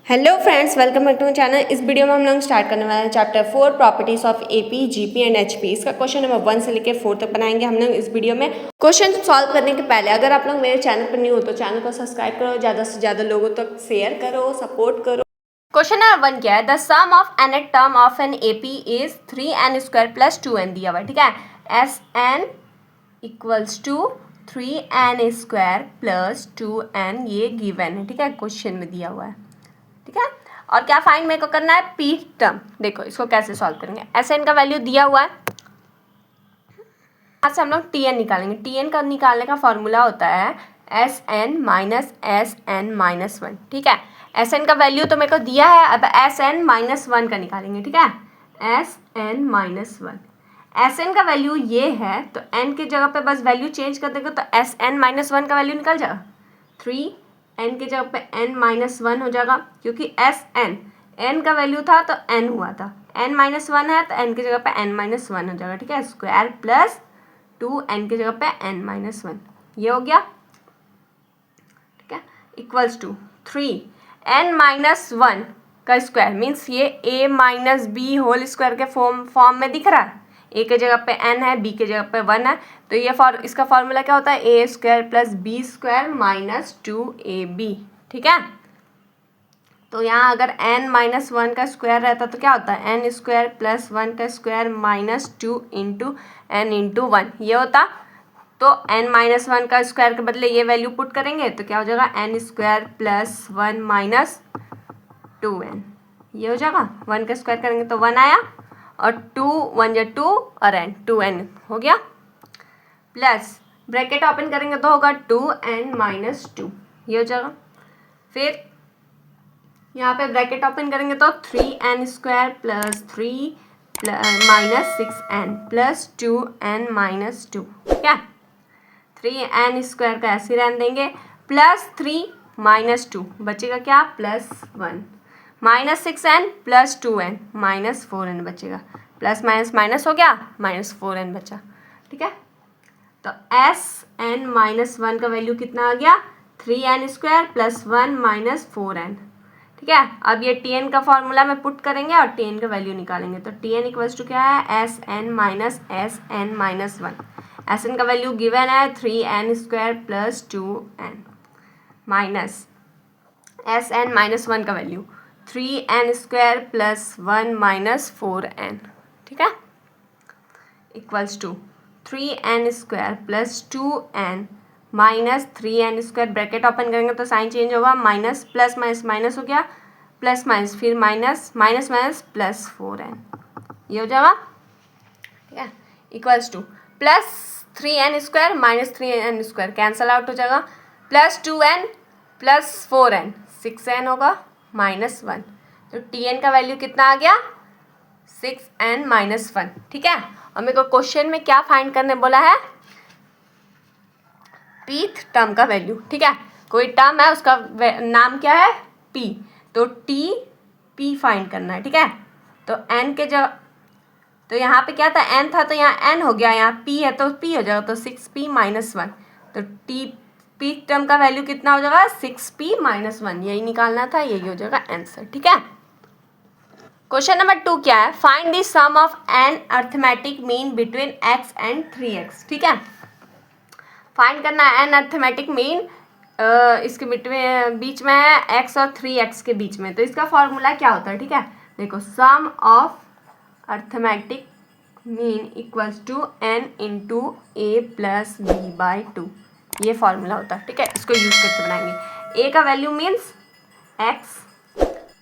Hello friends, welcome back to my channel. इस video में हम लोग स्टार्ट करने वाले हैं chapter 4 properties of AP, GP and HP. इसका क्वेश्चन नंबर 1 से लेकर 4 तक बनाएंगे हम लोग इस वीडियो में। क्वेश्चन सॉल्व करने के पहले अगर आप लोग मेरे चैनल पर न्यू हो तो चैनल को सब्सक्राइब करो, ज़्यादा से ज़्यादा लोगों तक शेयर करो, सपोर्ट करो। क्वेश्चन नंबर 1 क्या है? The sum of n term of an AP is 3n² plus 2n दिया हुआ है, ठीक है। S n equals to 3n² plus 2n, ये गिवन है, ठीक है, क्वेश्चन में दिया हुआ है, ठीक है। और क्या फाइंड मेरे को करना है? P term. देखो इसको कैसे सॉल्व करेंगे। एस एन का वैल्यू दिया हुआ है, यहाँ से हम लोग टी एन निकालेंगे। टी एन का निकालने का फॉर्मूला होता है S n minus S n minus 1, ठीक है। एस एन का वैल्यू तो मेरे को दिया है, अब एस एन माइनस 1 का निकालेंगे, ठीक है। S n minus 1, S n का वैल्यू ये है तो एन की जगह पे बस वैल्यू चेंज कर देंगे तो एस एन माइनस 1 का वैल्यू निकल जाएगा 3, एन की जगह पे एन माइनस 1 हो जाएगा, क्योंकि एस एन एन का वैल्यू था तो एन हुआ था, एन माइनस 1 है तो एन की जगह पे एन माइनस 1 हो जाएगा, ठीक है। स्क्वायर प्लस 2 एन की जगह पे एन माइनस 1, ये हो गया, ठीक है। इक्वल्स टू 3 एन माइनस 1 का स्क्वायर मीन्स ये ए माइनस बी होल स्क्वायर के फॉर्म में दिख रहा है। ए के जगह पे एन है, बी के जगह पे 1 है, तो ये इसका फॉर्मूला क्या होता है? A square plus B square minus 2ab, ठीक है। तो यहाँ अगर n माइनस 1 का स्क्वायर रहता तो क्या होता है? एन स्क्वायर प्लस 1 का square minus 2 into n into 1, ये होता। तो n माइनस 1 का स्क्वायर के बदले ये वैल्यू पुट करेंगे तो क्या हो जाएगा? N square plus 1 minus 2n, ये हो जाएगा। 1 का स्क्वायर करेंगे तो 1 आया, और 2 1 या 2 और n 2n हो गया, प्लस ब्रैकेट ओपन करेंगे तो होगा 2n माइनस 2, ये हो जाएगा। फिर यहाँ पे ब्रैकेट ओपन करेंगे तो 3n² plus 3 minus 6n plus 2n minus 2, क्या 3n² का ऐसे रहने देंगे, प्लस 3 माइनस 2 बचेगा क्या? Plus 1 minus 6n plus 2n minus 4n बचेगा, प्लस माइनस माइनस हो गया, माइनस 4n बचा, ठीक है। तो एस एन माइनस 1 का वैल्यू कितना आ गया? 3n² प्लस 1 माइनस 4n, ठीक है। अब ये टी एन का फॉर्मूला में पुट करेंगे और टी एन का वैल्यू निकालेंगे, तो टी एन इक्वल्स टू क्या है? S n minus S n minus 1। S n का वैल्यू गिवन है 3n² plus 2n minus S n minus 1 का value 3n² plus 1 minus 4n, ठीक है, equals to 3n² plus 2n minus 3n², bracket open करेंगे तो sign change होगा, minus plus minus minus हो गया, प्लस माइनस फिर minus minus minus plus 4n, ये हो जाएगा, ठीक है। Equals to plus 3n² minus 3n² cancel out हो जाएगा, plus 2n plus 4n 6n होगा माइनस 1, तो tn का वैल्यू कितना आ गया? 6n माइनस 1, ठीक है। और मेरे को क्वेश्चन में क्या फाइंड करने बोला है? pth टर्म का वैल्यू, ठीक है। कोई टर्म है उसका नाम क्या है? p, तो p फाइंड करना है, ठीक है। तो n के जगह, तो यहाँ पे क्या था? n था तो यहाँ n हो गया, यहाँ p है तो p हो जाएगा, तो 6p माइनस 1, तो p टर्म का वैल्यू कितना हो जाएगा? 6p माइनस 1, यही निकालना था, यही हो जाएगा आंसर, ठीक है। क्वेश्चन नंबर 2 क्या है? Find the sum of an arithmetic mean between x and 3x, ठीक है। फाइंड करना है एन अर्थमेटिक मीन, इसके बीच में है x और 3x के बीच में, तो इसका फॉर्मूला क्या होता है? ठीक है, देखो sum of arithmetic mean equals to n into a plus b by 2, ये फॉर्मूला होता है, ठीक है। इसको यूज करके बनाएंगे। a का वैल्यू मीन्स x,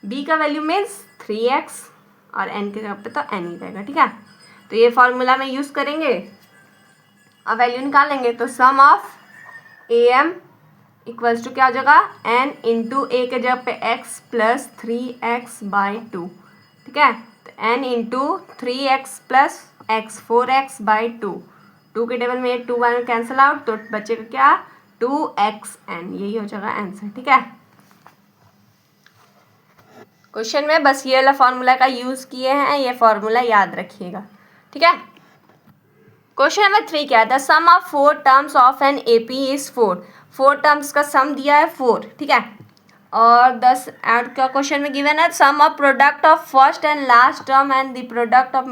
b का वैल्यू मीन्स 3x और n के जगह पे तो n ही रहेगा, ठीक है। तो ये फॉर्मूला में यूज करेंगे और वैल्यू निकालेंगे, तो सम ऑफ am इक्वल्स टू क्या हो जाएगा? n इंटू ए के जगह पे x प्लस 3x बाई 2, ठीक है। तो n into 3x plus x 4x by 2, 2 के टेबल में ये 2 1 कैंसिल आउट, तो बचेगा क्या? 2xn, यही हो जाएगा आंसर, ठीक है। क्वेश्चन में बस ये वाला फॉर्मूला का यूज किए हैं, ये फॉर्मूला याद रखिएगा, ठीक है। क्वेश्चन नंबर 3 क्या है? The sum of 4 terms of an AP is 4 terms का सम दिया है 4, ठीक है। और 10 ऐड का क्वेश्चन में गिवन है sum of product of first and last term and the product of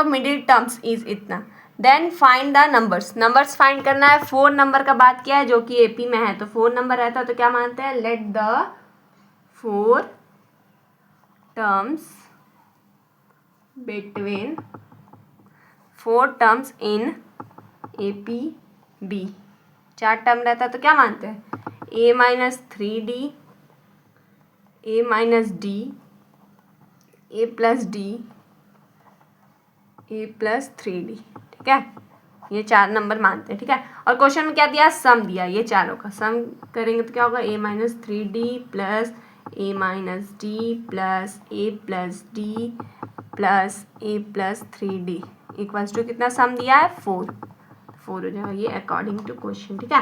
middle terms is इतना। Then find the numbers find करना है। 4 नंबर का बात किया है जो कि एपी में है, तो 4 नंबर रहता है तो क्या मानते हैं, let the 4 terms between 4 terms in AP be. 4 term रहता है तो क्या मानते हैं, a minus 3d, a minus D, a plus d, a plus 3d। ठीक है, ये 4 नंबर मानते हैं। ठीक है, और क्वेश्चन में क्या दिया, सम दिया, ये चारों का सम करेंगे तो क्या होगा, a minus 3d plus a minus d plus a plus d plus a plus 3d equals to कितना सम दिया है, 4 हो जाएगा ये अकॉर्डिंग टू क्वेश्चन। ठीक है,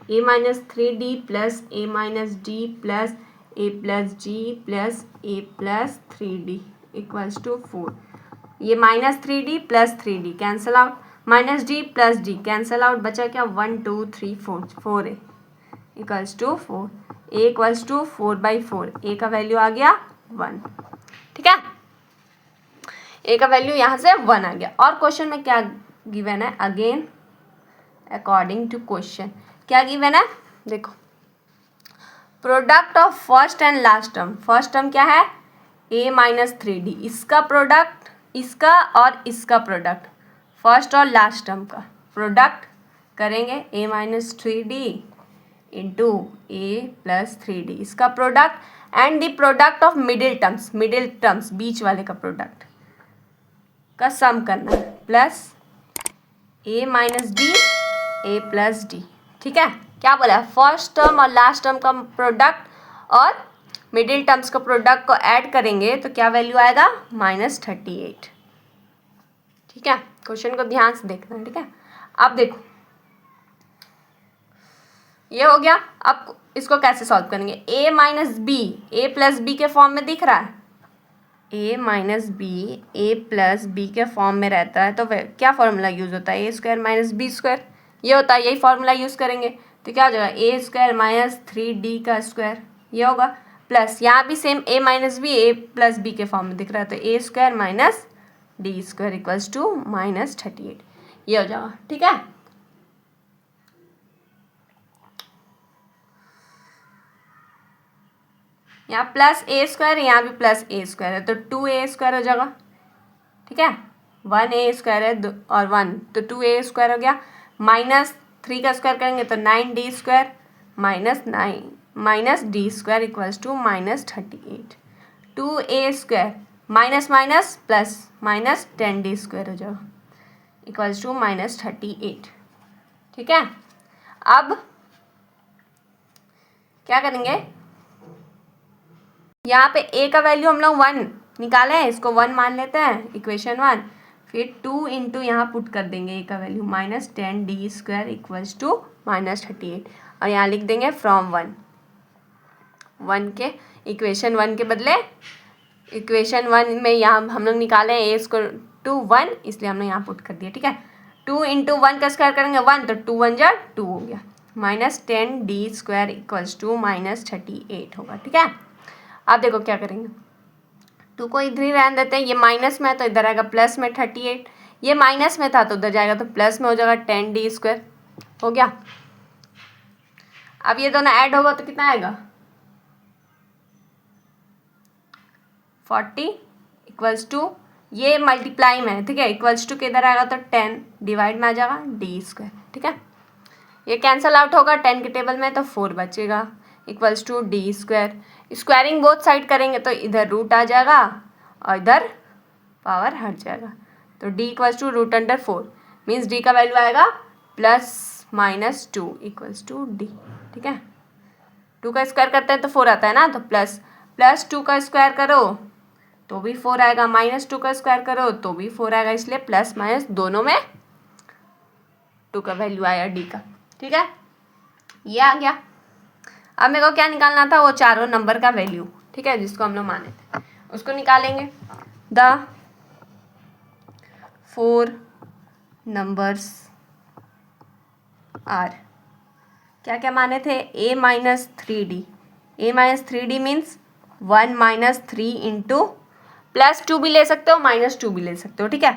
a minus 3d plus a minus d plus a plus g plus a plus 3d equals to 4। ये minus 3d plus 3d cancel out, minus d plus d cancel out, बचा क्या 1 2 3 4 a equals to 4, a equals to 4/4, a का value आ गया 1। ठीक है, a का value यहाँ से 1 आ गया। और क्वेश्चन में क्या गिवन है, अगेन अकॉर्डिंग टू क्वेश्चन क्या गिवन है, देखो product of first and last term. First term क्या है, a माइनस 3d, इसका प्रोडक्ट, इसका और इसका प्रोडक्ट, फर्स्ट और लास्ट टर्म का प्रोडक्ट करेंगे a minus 3d into a plus 3d, इसका product and the product of middle terms बीच वाले का प्रोडक्ट का सम करना है, plus a minus D a plus D. ठीक है, क्या बोला है, फर्स्ट टर्म और लास्ट टर्म का प्रोडक्ट और मिडिल टर्म्स का प्रोडक्ट को ऐड करेंगे तो क्या वैल्यू आएगा, -38। ठीक है, क्वेश्चन को ध्यान से देखना है। ठीक है, अब देखो ये हो गया। अब इसको कैसे सॉल्व करेंगे, a minus b, a plus b के फॉर्म में दिख रहा है, a minus b a plus b के फॉर्म में रहता है तो क्या फॉर्मूला यूज़ होता है, a square minus b square, ये होता है, यही फॉर्मूला यूज़ करेंगे तो क्या हो जाएगा, a स्क्वायर माइनस 3d का स्क्वायर, ये होगा, प्लस यहाँ भी same a minus b a plus b के फॉर्म में दिख रहा है तो a square minus d square equals to -38, ये हो जाएगा। ठीक है, यहाँ प्लस a स्क्वायर, यहाँ भी प्लस a स्क्वायर है तो 2a स्क्वायर हो जाएगा। ठीक है, 1a स्क्वायर है और 1 तो 2a स्क्वायर हो गया, माइनस 3 का स्क्वायर करेंगे तो 9d square minus d square equals to -38, 2a square minus minus plus minus 10d square हो जाएगा इक्वल्स टू -38। ठीक है, अब क्या करेंगे, यहाँ पे a का वैल्यू हम लोग 1 निकाले हैं, इसको 1 मान लेते हैं, इक्वेशन 1, फिर 2 इंटू यहाँ पुट कर देंगे a का value -10d square equals to -38 और यहाँ लिख देंगे फ्रॉम 1 के इक्वेशन 1 के बदले इक्वेशन 1 में यहाँ हम लोग निकाले हैं a स्क्वायर टू 1, इसलिए हमने यहाँ पुट कर दिया। ठीक है, 2 इंटू 1 का स्क्वायर करेंगे 1 तो 2 1 जा 2 हो गया, -10d स्क्वायर इक्वल्स टू -38 होगा। ठीक है, अब देखो क्या करेंगे, 2 को इधर ही रहने देते हैं, ये माइनस में है तो इधर आएगा प्लस में 38, ये माइनस में था तो उधर जाएगा तो प्लस में हो जाएगा 10d स्क्वायर, हो गया। अब ये दोनों ऐड होगा तो कितना आएगा, 40 इक्वल्स टू, ये मल्टीप्लाई में है, ठीक है, इक्वल्स टू किधर आएगा तो 10 डिवाइड में आ जाएगा d स्क्वायर। ठीक है, ये कैंसल आउट होगा 10 के टेबल में तो 4 बचेगा equals to d square, squaring both side करेंगे तो इधर रूट आ जाएगा और इधर पावर हट जाएगा तो d equals to √4 means d का वैल्यू आएगा +-2 इक्वल्स टू d। ठीक है, 2 का स्क्वायर करते हैं तो 4 आता है ना, तो +2 का स्क्वायर करो तो भी 4 आएगा, -2 का स्क्वायर करो तो भी 4 आएगा, इसलिए प्लस माइनस दोनों में 2 का वैल्यू आया d का। ठीक है, ये आ गया। अब मेरे को क्या निकालना था, वो चारों नंबर का वैल्यू, ठीक है, जिसको हम लोग माने थे उसको निकालेंगे। द 4 नंबर्स आर क्या क्या माने थे, a minus 3d, a minus 3d means 1 minus 3 into +2 भी ले सकते हो, -2 भी ले सकते हो, ठीक है,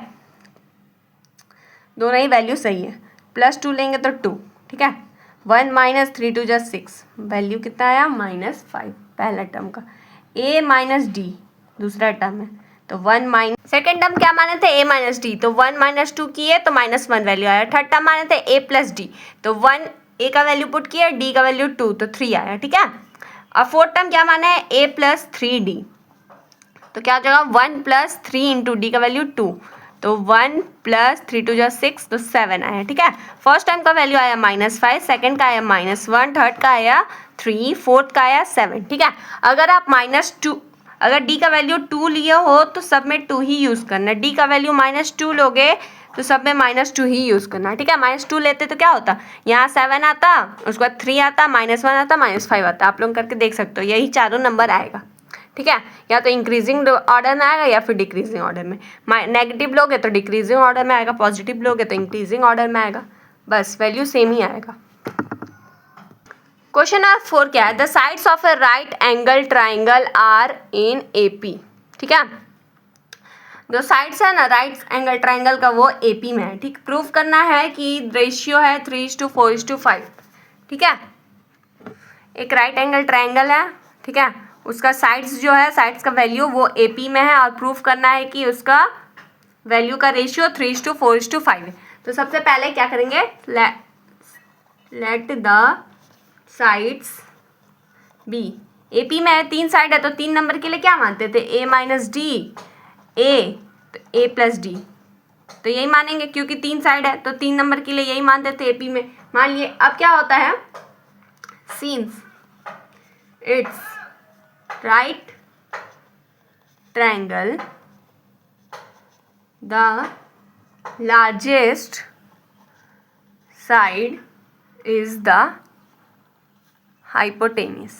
दोनों ही वैल्यू सही है। +2 लेंगे तो 2, ठीक है। 1 माइनस 3 2 = 6, वैल्यू कितना आया -5 पहला टर्म का। a माइनस डी दूसरा टर्म है, तो 1 माइनस, सेकेंड टर्म क्या माने थे, a माइनस डी, तो 1 माइनस 2 किए तो -1 वैल्यू आया। थर्ड टर्म माने थे a प्लस डी, तो 1 a का वैल्यू पुट किया, d का वैल्यू 2 तो 3 आया, ठीक है। और फोर्थ टर्म क्या माना है, a प्लस 3d, तो क्या हो जाएगा 1 प्लस 3 इंटू डी का वैल्यू 2, तो 1 प्लस 3 2 = 6, तो 7 आया, ठीक है। फर्स्ट टाइम का वैल्यू आया -5, सेकंड का आया -1, थर्ड का आया 3, फोर्थ का आया 7, ठीक है। अगर आप -2, अगर डी का वैल्यू 2 लिए हो तो सब में 2 ही यूज़ करना, डी का वैल्यू -2 लोगे तो सब में -2 ही यूज़ करना, ठीक है। -2 लेते तो क्या होता, यहाँ 7 आता, उसके बाद 3 आता, -1 आता, -5 आता, आप लोग करके देख सकते हो, यही चारों नंबर आएगा, ठीक है। या तो इंक्रीजिंग ऑर्डर में आएगा या फिर डिक्रीजिंग ऑर्डर में। नेगेटिव लोगे तो डिक्रीजिंग ऑर्डर में आएगा, पॉजिटिव लोगे तो इंक्रीजिंग ऑर्डर में आएगा, बस वैल्यू सेम ही आएगा। क्वेश्चन नंबर 4 क्या है, the sides of a right angle triangle are in AP, ठीक है। जो साइड्स है ना राइट एंगल ट्राइंगल का, वो AP में है, ठीक। प्रूव करना है कि रेशियो है 3:4:5, ठीक है। एक राइट एंगल ट्राइंगल है, ठीक है, उसका साइड्स जो है, साइड्स का वैल्यू वो AP में है, और प्रूफ करना है कि उसका वैल्यू का रेशियो 3:4:5 है। तो सबसे पहले क्या करेंगे, let the sides be, AP में है, 3 साइड है, तो 3 नंबर के लिए क्या मानते थे, a माइनस डी, a, तो a प्लस डी, तो यही मानेंगे क्योंकि 3 साइड है, तो 3 नंबर के लिए यही मानते थे AP में। मान लिए अब क्या होता है, since it's right triangle, the largest side is the hypotenuse,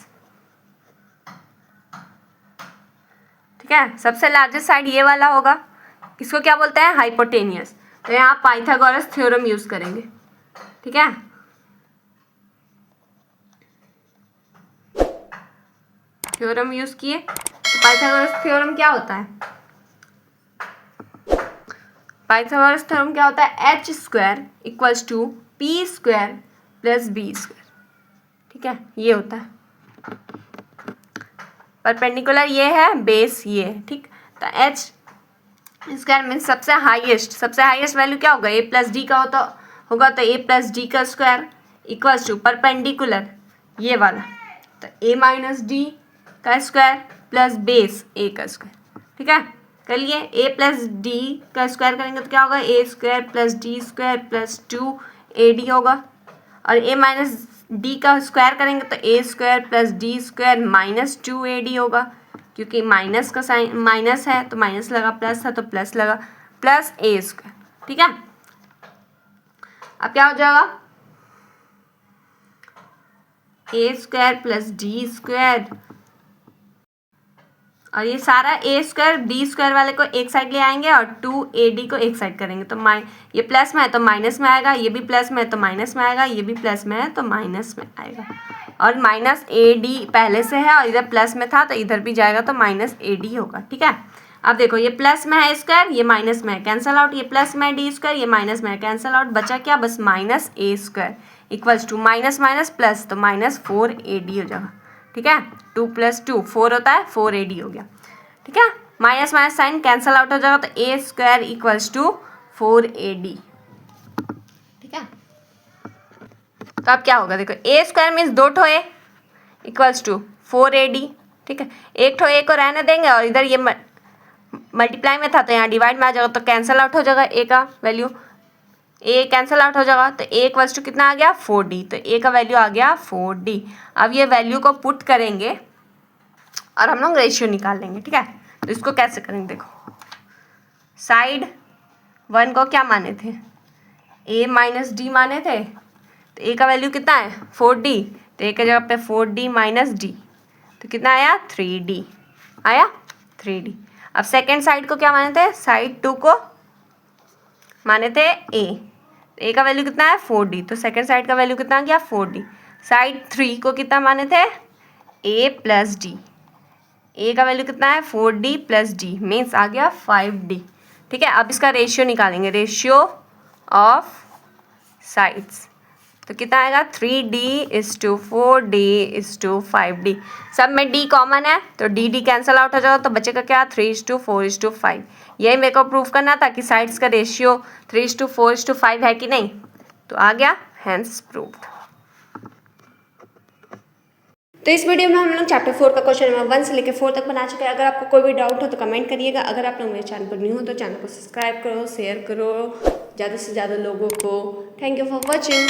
ठीक है। सबसे लार्जेस्ट साइड ये वाला होगा, इसको क्या बोलते हैं, हाइपोटेनियस। तो यहाँ पाइथागोरस थ्योरम यूज करेंगे, ठीक है। थ्योरम यूज किए, तो पाइथागोरस थ्योरम क्या होता है, पाइथागोरस थ्योरम क्या होता है, h² = p² + b², ठीक है, ये होता है। परपेंडिकुलर ये है, बेस ये है, ठीक। तो h² मीन्स सबसे हाईएस्ट वैल्यू क्या होगा, a प्लस डी का होगा, तो a प्लस डी का स्क्वायर इक्वल्स टू परपेंडिकुलर ये वाला, तो a माइनस डी का स्क्वायर प्लस बेस a का स्क्वायर, ठीक है। कर लिए, a प्लस डी का स्क्वायर करेंगे तो क्या होगा, a² + d² + 2ad होगा, और a माइनस डी का स्क्वायर करेंगे तो a² + d² - 2ad होगा, क्योंकि माइनस का साइन माइनस है तो माइनस लगा, प्लस था तो प्लस लगा, प्लस a², ठीक है। अब क्या हो जाएगा, a² + d², और ये सारा a² d² वाले को एक साइड ले आएंगे और 2ad को एक साइड करेंगे, तो ये प्लस में है तो माइनस में आएगा, ये भी प्लस में है तो माइनस में आएगा, ये भी प्लस में है तो माइनस में आएगा, और -ad पहले से है और इधर प्लस में था तो इधर भी जाएगा तो -ad होगा, ठीक है। अब देखो ये प्लस में है स्क्वायर, ये माइनस में है, कैंसल आउट, ये प्लस में है d², ये माइनस में है, कैंसल आउट, बचा क्या, बस -a² equals to minus minus plus, तो -4ad हो जाएगा, ठीक है। 2 + 2 4 होता है, 4ad हो गया, ठीक है। Minus minus sign cancel out हो जाएगा, तो a² = 4ad, ठीक है। तो अब क्या होगा, देखो a² मीन्स 2 ठो a = 4ad, ठीक है। एक ठो a को रहने देंगे और इधर ये मल्टीप्लाई में था तो यहाँ डिवाइड में आ जाएगा, तो कैंसल आउट हो जाएगा a का वैल्यू, a कैंसल आउट हो जाएगा, तो a = कितना आ गया, 4d, तो a का वैल्यू आ गया 4d। अब ये वैल्यू को पुट करेंगे और हम लोग रेशियो निकाल लेंगे, ठीक है। तो इसको कैसे करेंगे, देखो साइड 1 को क्या माने थे, a माइनस डी माने थे, तो a का वैल्यू कितना है 4d, तो a की जगह पे 4d - d, तो कितना आया 3d, आया 3d। अब सेकेंड साइड को क्या माने थे, साइड 2 को माने थे a, तो a का वैल्यू कितना है 4d, तो सेकेंड साइड का वैल्यू कितना आ गया 4d। साइड 3 को कितना माने थे, a प्लस डी, a का वैल्यू कितना है 4d प्लस डी, मीन्स आ गया 5d। ठीक है, अब इसका रेशियो निकालेंगे, रेशियो ऑफ साइड्स, तो कितना आएगा 3d/4d/5d। सब में d कॉमन है तो d कैंसिल आउट हो जाएगा, तो बचेगा क्या 3/4/5। यही मेरे को प्रूव करना था कि साइड्स का रेशियो 3/4/5 है कि नहीं, तो आ गया, हैंस प्रूव्ड। तो इस वीडियो में हम लोग चैप्टर 4 का क्वेश्चन नंबर 1 से लेकर 4 तक बना चुके हैं। अगर आपको कोई भी डाउट हो तो कमेंट करिएगा। अगर आप लोग मेरे चैनल पर न्यू हो तो चैनल को सब्सक्राइब करो, शेयर करो ज़्यादा से ज़्यादा लोगों को। Thank you for watching.